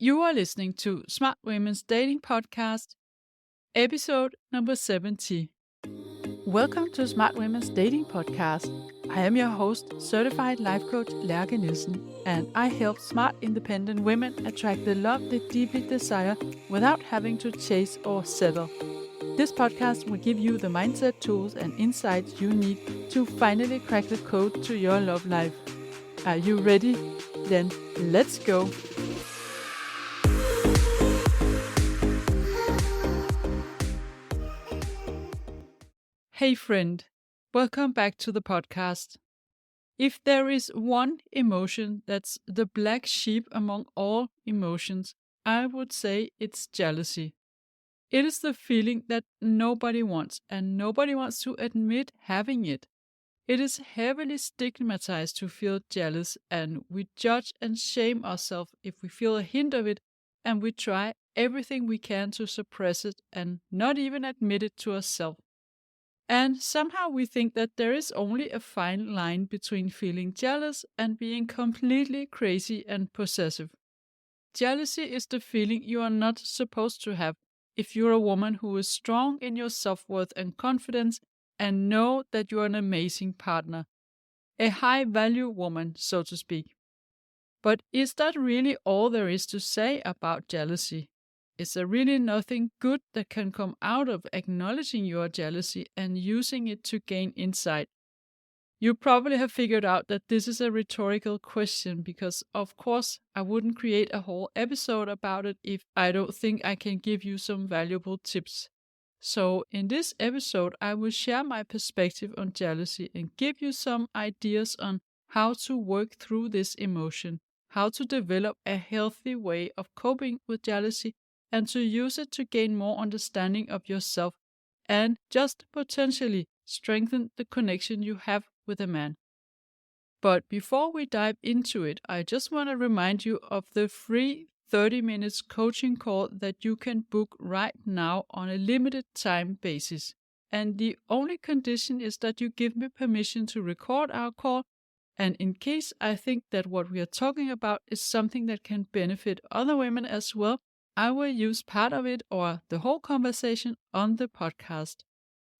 You are listening to Smart Women's Dating Podcast, episode number 70. Welcome to Smart Women's Dating Podcast. I am your host, certified life coach Lærke Nielsen, and I help smart, independent women attract the love they deeply desire without having to chase or settle. This podcast will give you the mindset, tools, and insights you need to finally crack the code to your love life. Are you ready? Then let's go. Hey friend, welcome back to the podcast. If there is one emotion that's the black sheep among all emotions, I would say it's jealousy. It is the feeling that nobody wants, and nobody wants to admit having it. It is heavily stigmatized to feel jealous, and we judge and shame ourselves if we feel a hint of it, and we try everything we can to suppress it and not even admit it to ourselves. And somehow we think that there is only a fine line between feeling jealous and being completely crazy and possessive. Jealousy is the feeling you are not supposed to have if you're a woman who is strong in your self-worth and confidence and know that you are an amazing partner. A high-value woman, so to speak. But is that really all there is to say about jealousy? Is there really nothing good that can come out of acknowledging your jealousy and using it to gain insight? You probably have figured out that this is a rhetorical question because, of course, I wouldn't create a whole episode about it if I don't think I can give you some valuable tips. So, in this episode, I will share my perspective on jealousy and give you some ideas on how to work through this emotion, how to develop a healthy way of coping with jealousy, and to use it to gain more understanding of yourself and just potentially strengthen the connection you have with a man. But before we dive into it, I just want to remind you of the free 30 minutes coaching call that you can book right now on a limited time basis. And the only condition is that you give me permission to record our call. And in case I think that what we are talking about is something that can benefit other women as well, I will use part of it or the whole conversation on the podcast.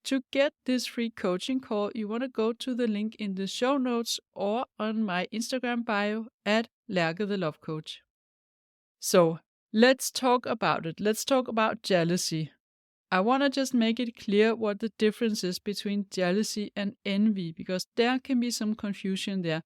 To get this free coaching call, you want to go to the link in the show notes or on my Instagram bio at Lærke the Love Coach. So, let's talk about it. Let's talk about jealousy. I want to just make it clear what the difference is between jealousy and envy because there can be some confusion there.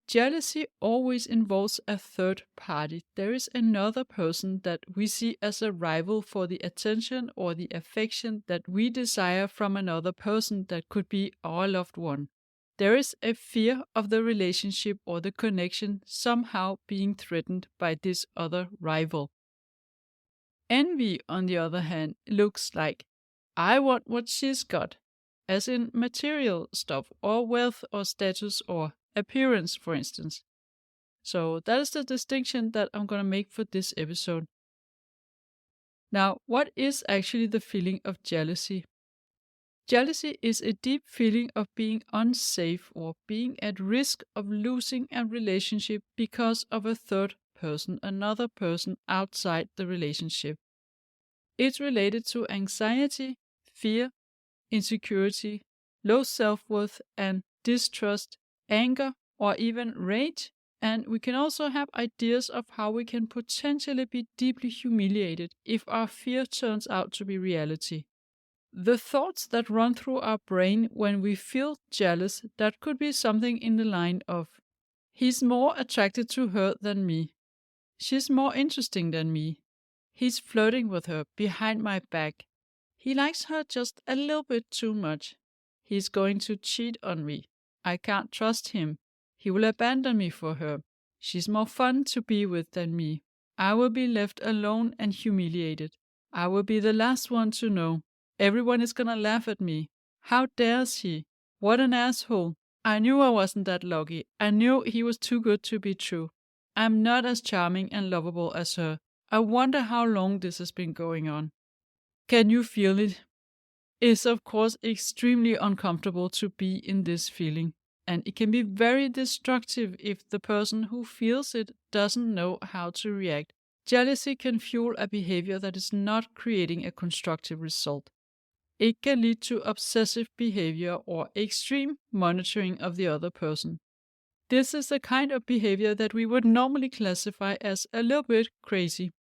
Jealousy always involves a third party. There is another person that we see as a rival for the attention or the affection that we desire from another person that could be our loved one. There is a fear of the relationship or the connection somehow being threatened by this other rival. Envy, on the other hand, looks like, I want what she's got, as in material stuff or wealth or status or appearance, for instance. So that is the distinction that I'm going to make for this episode. Now, what is actually the feeling of jealousy? Jealousy is a deep feeling of being unsafe or being at risk of losing a relationship because of a third person, another person outside the relationship. It's related to anxiety, fear, insecurity, low self-worth, and distrust, anger, or even rage. And we can also have ideas of how we can potentially be deeply humiliated if our fear turns out to be reality. The thoughts that run through our brain when we feel jealous, that could be something in the line of, he's more attracted to her than me. She's more interesting than me. He's flirting with her behind my back. He likes her just a little bit too much. He's going to cheat on me. I can't trust him. He will abandon me for her. She's more fun to be with than me. I will be left alone and humiliated. I will be the last one to know. Everyone is gonna laugh at me. How dares he? What an asshole. I knew I wasn't that lucky. I knew he was too good to be true. I'm not as charming and lovable as her. I wonder how long this has been going on. Can you feel it? It's of course extremely uncomfortable to be in this feeling, and it can be very destructive if the person who feels it doesn't know how to react, jealousy can fuel a behavior that is not creating a constructive result. It can lead to obsessive behavior or extreme monitoring of the other person. This is the kind of behavior that we would normally classify as a little bit crazy.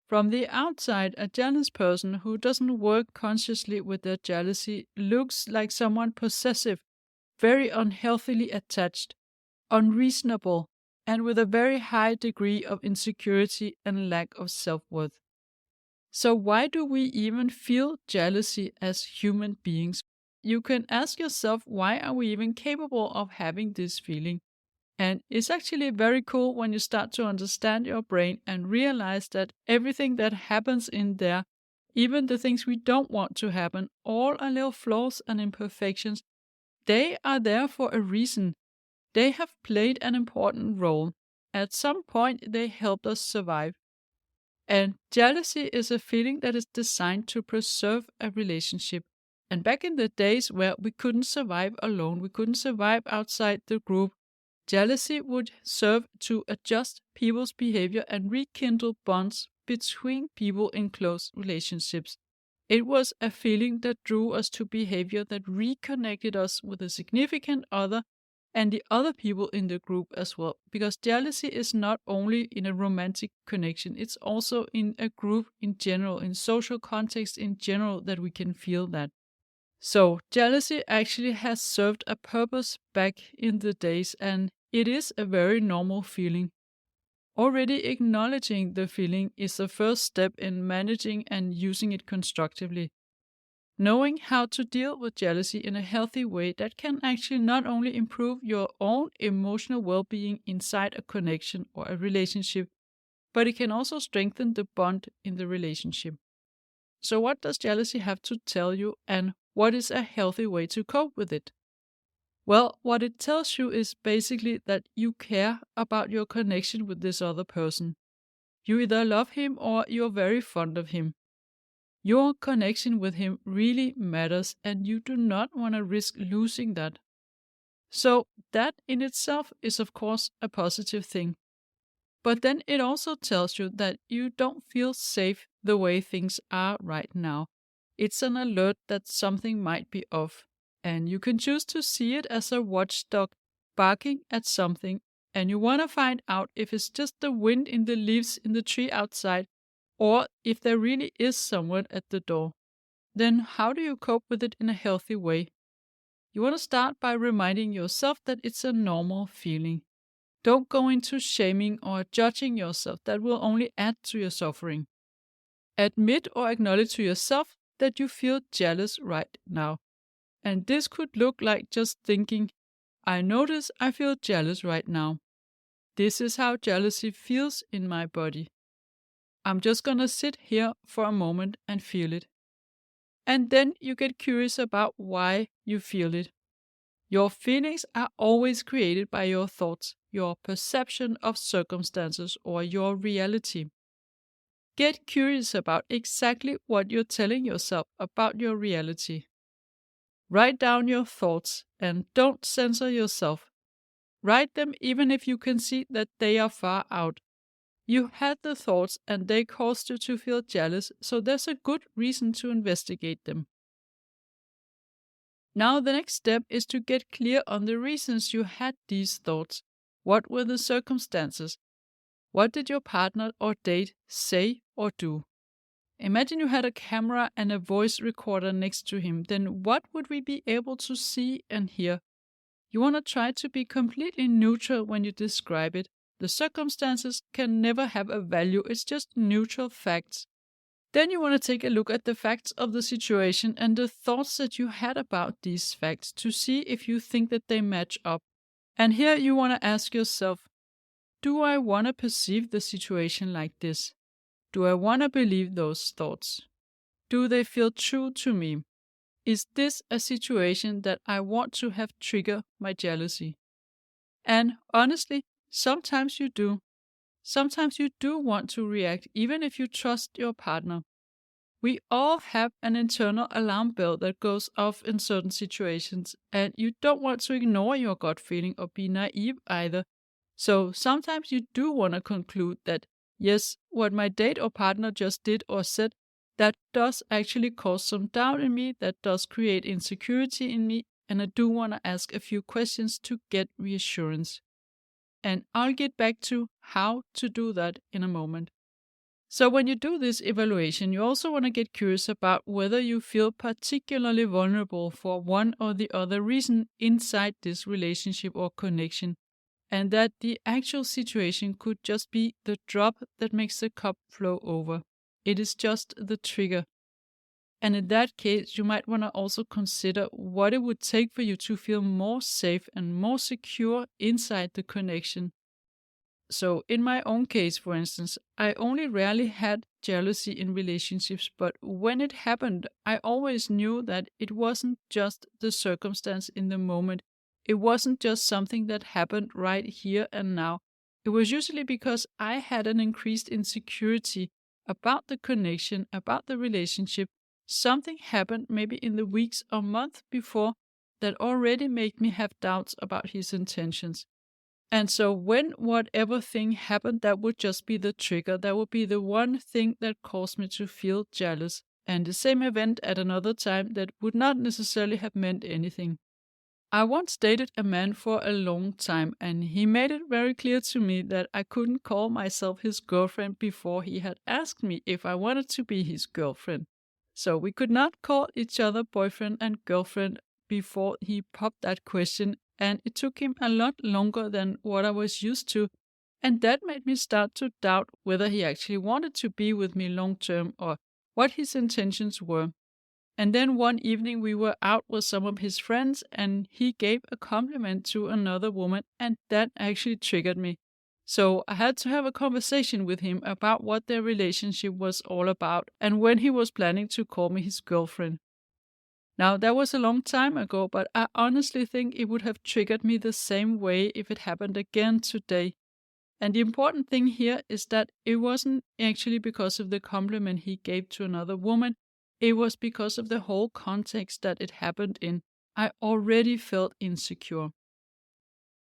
From the outside, a jealous person who doesn't work consciously with their jealousy looks like someone possessive, very unhealthily attached, unreasonable, and with a very high degree of insecurity and lack of self-worth. So why do we even feel jealousy as human beings? You can ask yourself, why are we even capable of having this feeling? And it's actually very cool when you start to understand your brain and realize that everything that happens in there, even the things we don't want to happen, all our little flaws and imperfections, they are there for a reason. They have played an important role. At some point, they helped us survive. And jealousy is a feeling that is designed to preserve a relationship. And back in the days where we couldn't survive alone, we couldn't survive outside the group, jealousy would serve to adjust people's behavior and rekindle bonds between people in close relationships. It was a feeling that drew us to behavior that reconnected us with a significant other and the other people in the group as well. Because jealousy is not only in a romantic connection, it's also in a group in general, in social context in general, that we can feel that. So, jealousy actually has served a purpose back in the days, and it is a very normal feeling. Already acknowledging the feeling is the first step in managing and using it constructively. Knowing how to deal with jealousy in a healthy way, that can actually not only improve your own emotional well-being inside a connection or a relationship, but it can also strengthen the bond in the relationship. So what does jealousy have to tell you, and what is a healthy way to cope with it? Well, what it tells you is basically that you care about your connection with this other person. You either love him or you're very fond of him. Your connection with him really matters, and you do not want to risk losing that. So, that in itself is, of course, a positive thing. But then it also tells you that you don't feel safe the way things are right now. It's an alert that something might be off, and you can choose to see it as a watchdog barking at something, and you want to find out if it's just the wind in the leaves in the tree outside, or if there really is someone at the door. Then how do you cope with it in a healthy way? You want to start by reminding yourself that it's a normal feeling. Don't go into shaming or judging yourself. That will only add to your suffering. Admit or acknowledge to yourself that you feel jealous right now. And this could look like just thinking, I notice I feel jealous right now. This is how jealousy feels in my body. I'm just gonna sit here for a moment and feel it. And then you get curious about why you feel it. Your feelings are always created by your thoughts, your perception of circumstances, or your reality. Get curious about exactly what you're telling yourself about your reality. Write down your thoughts and don't censor yourself. Write them even if you can see that they are far out. You had the thoughts and they caused you to feel jealous, so there's a good reason to investigate them. Now the next step is to get clear on the reasons you had these thoughts. What were the circumstances? What did your partner or date say or do? Imagine you had a camera and a voice recorder next to him, then what would we be able to see and hear? You want to try to be completely neutral when you describe it. The circumstances can never have a value, it's just neutral facts. Then you want to take a look at the facts of the situation and the thoughts that you had about these facts to see if you think that they match up. And here you want to ask yourself, do I want to perceive the situation like this? Do I want to believe those thoughts? Do they feel true to me? Is this a situation that I want to have trigger my jealousy? And honestly, sometimes you do. Sometimes you do want to react even if you trust your partner. We all have an internal alarm bell that goes off in certain situations, and you don't want to ignore your gut feeling or be naive either. So sometimes you do want to conclude that yes, what my date or partner just did or said, that does actually cause some doubt in me, that does create insecurity in me, and I do want to ask a few questions to get reassurance. And I'll get back to how to do that in a moment. So, when you do this evaluation, you also want to get curious about whether you feel particularly vulnerable for one or the other reason inside this relationship or connection, and that the actual situation could just be the drop that makes the cup flow over. It is just the trigger. And in that case, you might want to also consider what it would take for you to feel more safe and more secure inside the connection. So, in my own case, for instance, I only rarely had jealousy in relationships, but when it happened, I always knew that it wasn't just the circumstance in the moment. It wasn't just something that happened right here and now. It was usually because I had an increased insecurity about the connection, about the relationship. Something happened maybe in the weeks or months before that already made me have doubts about his intentions. And so, when whatever thing happened, that would just be the trigger. That would be the one thing that caused me to feel jealous. And the same event at another time that would not necessarily have meant anything. I once dated a man for a long time, and he made it very clear to me that I couldn't call myself his girlfriend before he had asked me if I wanted to be his girlfriend. So we could not call each other boyfriend and girlfriend before he popped that question, and it took him a lot longer than what I was used to. And that made me start to doubt whether he actually wanted to be with me long term or what his intentions were. And then one evening we were out with some of his friends and he gave a compliment to another woman, and that actually triggered me. So I had to have a conversation with him about what their relationship was all about and when he was planning to call me his girlfriend. Now, that was a long time ago, but I honestly think it would have triggered me the same way if it happened again today. And the important thing here is that it wasn't actually because of the compliment he gave to another woman, it was because of the whole context that it happened in. I already felt insecure.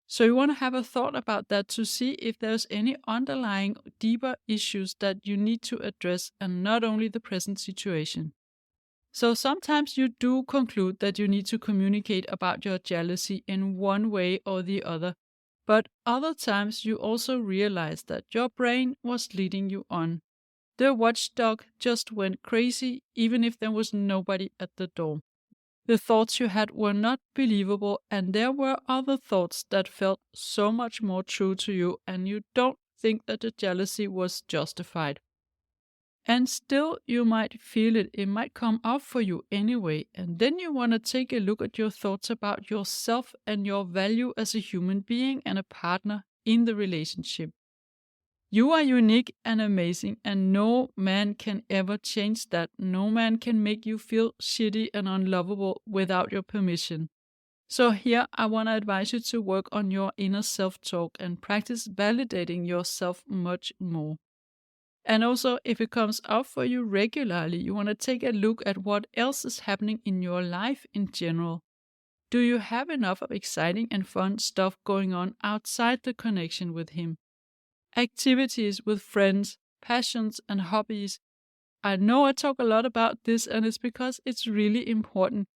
So you want to have a thought about that to see if there's any underlying deeper issues that you need to address and not only the present situation. So sometimes you do conclude that you need to communicate about your jealousy in one way or the other, but other times you also realize that your brain was leading you on. The watchdog just went crazy even if there was nobody at the door. The thoughts you had were not believable, and there were other thoughts that felt so much more true to you, and you don't think that the jealousy was justified. And still, you might feel it, it might come up for you anyway, and then you want to take a look at your thoughts about yourself and your value as a human being and a partner in the relationship. You are unique and amazing, and no man can ever change that. No man can make you feel shitty and unlovable without your permission. So, here I want to advise you to work on your inner self talk and practice validating yourself much more. And also, if it comes up for you regularly, you want to take a look at what else is happening in your life in general. Do you have enough of exciting and fun stuff going on outside the connection with him? Activities with friends, passions, and hobbies. I know I talk a lot about this, and it's because it's really important.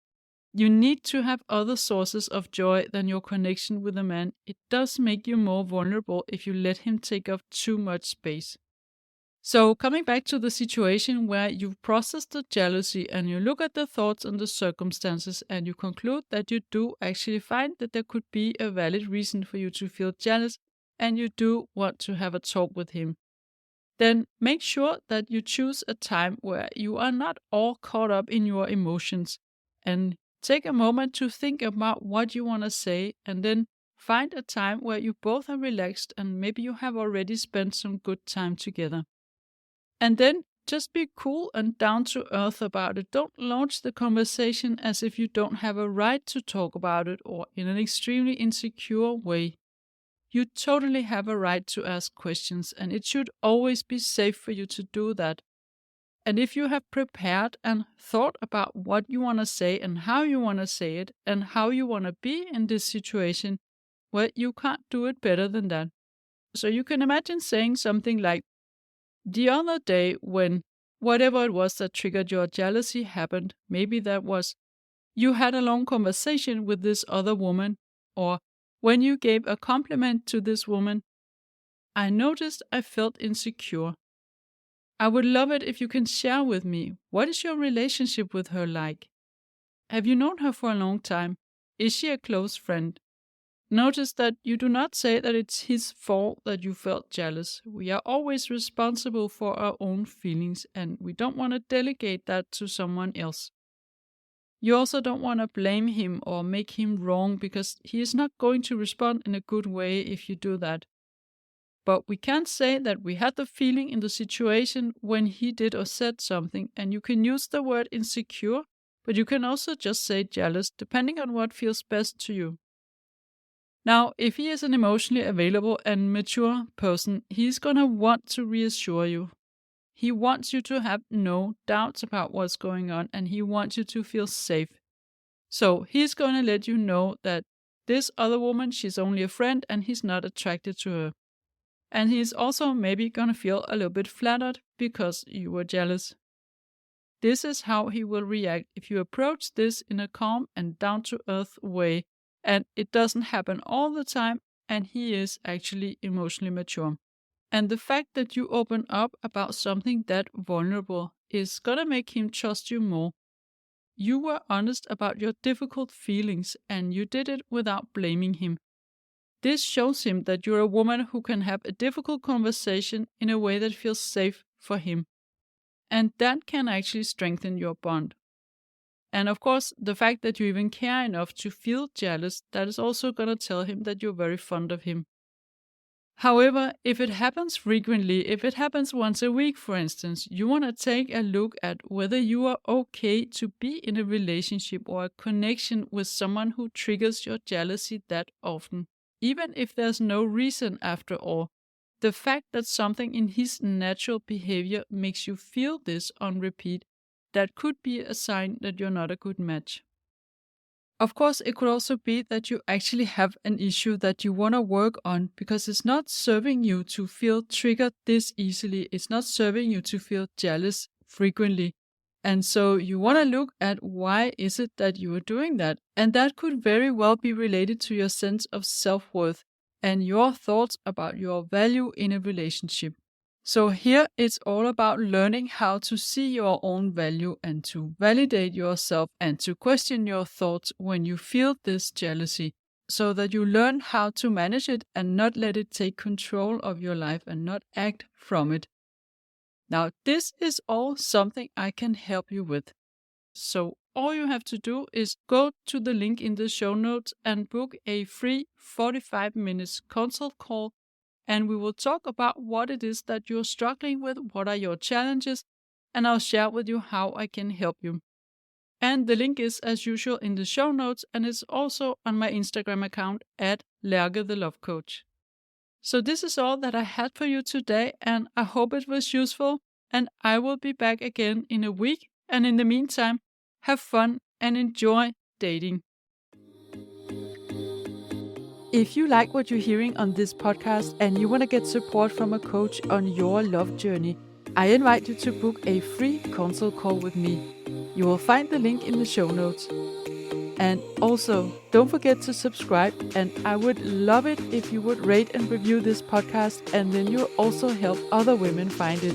You need to have other sources of joy than your connection with a man. It does make you more vulnerable if you let him take up too much space. So, coming back to the situation where you've processed the jealousy and you look at the thoughts and the circumstances and you conclude that you do actually find that there could be a valid reason for you to feel jealous and you do want to have a talk with him, then make sure that you choose a time where you are not all caught up in your emotions and take a moment to think about what you want to say and then find a time where you both are relaxed and maybe you have already spent some good time together. And then just be cool and down to earth about it. Don't launch the conversation as if you don't have a right to talk about it or in an extremely insecure way. You totally have a right to ask questions, and it should always be safe for you to do that. And if you have prepared and thought about what you want to say and how you want to say it and how you want to be in this situation, well, you can't do it better than that. So you can imagine saying something like, The other day when whatever it was that triggered your jealousy happened, maybe that was you had a long conversation with this other woman, or when you gave a compliment to this woman, I noticed I felt insecure. I would love it if you can share with me, what is your relationship with her like? Have you known her for a long time? Is she a close friend? Notice that you do not say that it's his fault that you felt jealous. We are always responsible for our own feelings, and we don't want to delegate that to someone else. You also don't want to blame him or make him wrong, because he is not going to respond in a good way if you do that. But we can say that we had the feeling in the situation when he did or said something, and you can use the word insecure, but you can also just say jealous, depending on what feels best to you. Now, if he is an emotionally available and mature person, he's going to want to reassure you. He wants you to have no doubts about what's going on, and he wants you to feel safe. So he's going to let you know that this other woman, she's only a friend and he's not attracted to her. And he's also maybe going to feel a little bit flattered because you were jealous. This is how he will react if you approach this in a calm and down-to-earth way, and it doesn't happen all the time, and he is actually emotionally mature. And the fact that you open up about something that vulnerable is gonna make him trust you more. You were honest about your difficult feelings, and you did it without blaming him. This shows him that you're a woman who can have a difficult conversation in a way that feels safe for him. And that can actually strengthen your bond. And of course, the fact that you even care enough to feel jealous, that is also going to tell him that you're very fond of him. However, if it happens frequently, if it happens once a week, for instance, you want to take a look at whether you are okay to be in a relationship or a connection with someone who triggers your jealousy that often, even if there's no reason after all. The fact that something in his natural behavior makes you feel this on repeat, that could be a sign that you're not a good match. Of course, it could also be that you actually have an issue that you want to work on, because it's not serving you to feel triggered this easily. It's not serving you to feel jealous frequently. And so you want to look at why is it that you are doing that. And that could very well be related to your sense of self-worth and your thoughts about your value in a relationship. So here it's all about learning how to see your own value and to validate yourself and to question your thoughts when you feel this jealousy, so that you learn how to manage it and not let it take control of your life and not act from it. Now, this is all something I can help you with. So all you have to do is go to the link in the show notes and book a free 45 minutes consult call, and we will talk about what it is that you're struggling with, what are your challenges, and I'll share with you how I can help you. And the link is as usual in the show notes, and it's also on my Instagram account at Lærke the Love Coach. So this is all that I had for you today, and I hope it was useful, and I will be back again in a week, and in the meantime, have fun and enjoy dating. If you like what you're hearing on this podcast and you want to get support from a coach on your love journey, I invite you to book a free consult call with me. You will find the link in the show notes. And also, don't forget to subscribe, and I would love it if you would rate and review this podcast, and then you'll also help other women find it.